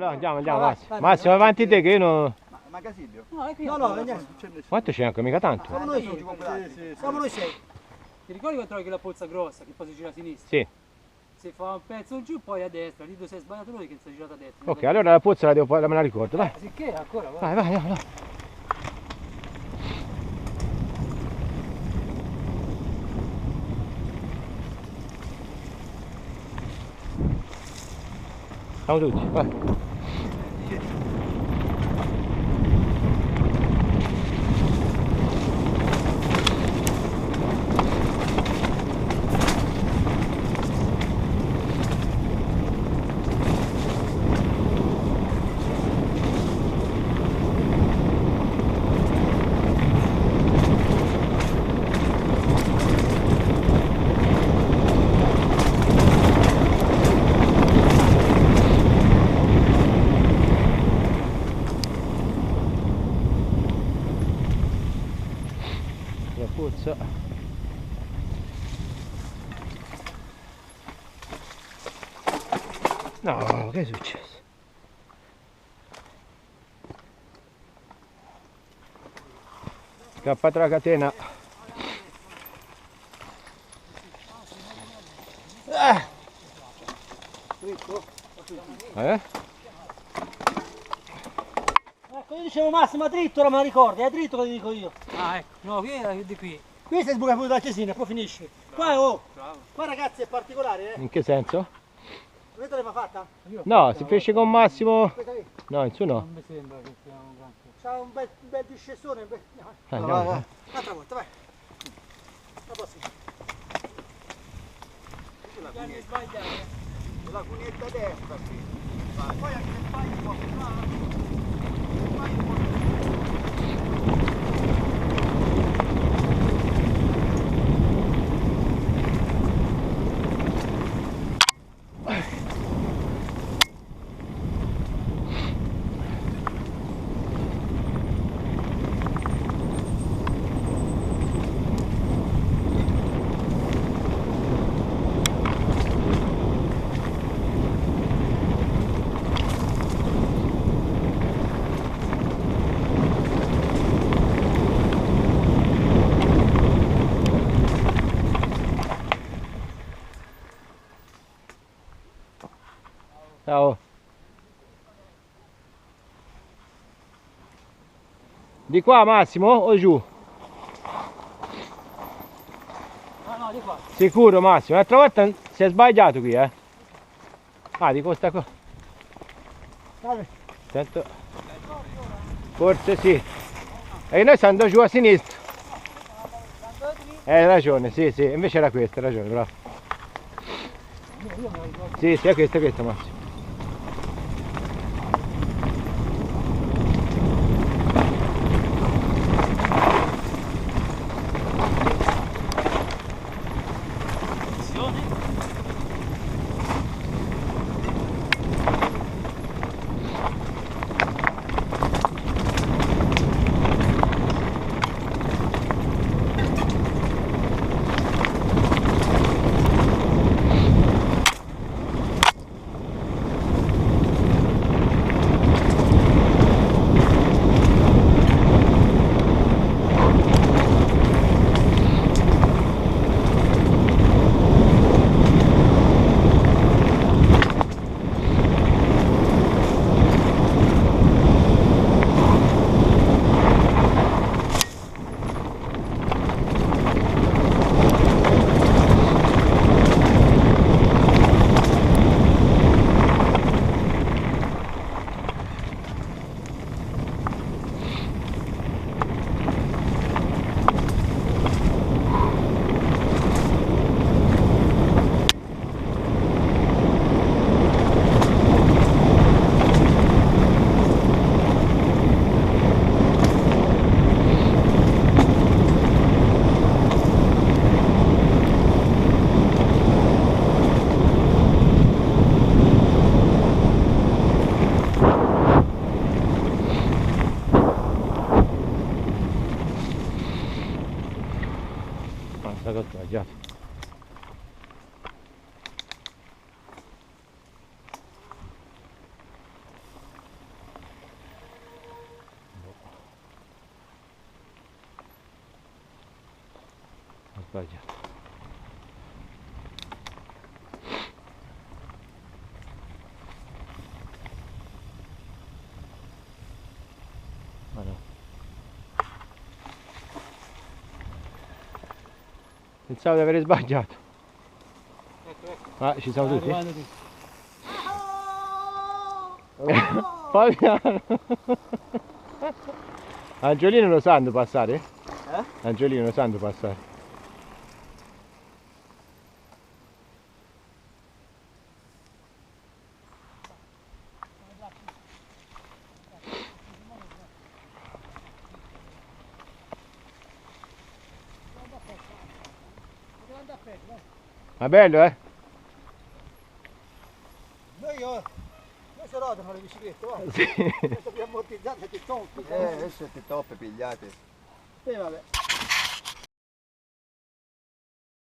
Però andiamo, vai, Massimo. vai, Massimo, vai. avanti te che io non... Manca Silvio. No, è qui. No, andiamo. Quanto c'è anche? Mica tanto. Siamo noi Sì, sei. Siamo noi sei. Ti ricordi quando trovi quella polza grossa che poi si gira a sinistra? Sì. Si fa un pezzo giù, poi a destra, lì dove sei sbagliato lui che si è girato a destra. Ok, allora la pozza la devo, me la ricordo, vai. Sicché ancora, vai. Vai, vai, vai. Siamo tutti, vai. La pozza. No, che è successo? Scappata la catena. Eh? Ecco, io dicevo Massimo, dritto, ora me la ricordi, è dritto che ti dico io. Ah, ecco. No, qui era di qui. Qui sei sbucato dalla Cesina, poi finisci. Qua, oh, Bravo. qua ragazzi è particolare, In che senso? Vedete l'hai mai fatta? No, si fece con Massimo. Questa qui. No, il suo no. Non mi sembra che sia un granché. C'ha un bel discesone, un bel... Andiamo, vai. Un'altra volta, vai. La prossima. La cunetta destra qui. Vai. Poi anche se fai un po' più là. Se fai un po' più Ciao. Di qua Massimo o giù? No, di qua. Sicuro Massimo, l'altra volta si è sbagliato qui, eh? Ah, di questa qua. Dai. Sento. Forse sì. E noi stiamo giù a sinistra. Hai ragione, sì, sì, invece era questa, hai ragione, bravo. Sì, sì, è questa Massimo. Guarda che ho sbagliato. sbagliato. Ma no. Pensavo di aver sbagliato. Ecco, ecco. Ma ci siamo tutti? Guarda tu. Fabiano! Angiolino lo sanno passare? Eh? Angiolino lo sanno passare. Ma bello, eh? Noi si rodano le biciclette, va? Sì. Questa più ammortizzata ti tocchi. Adesso ti toppe pigliate. Vabbè.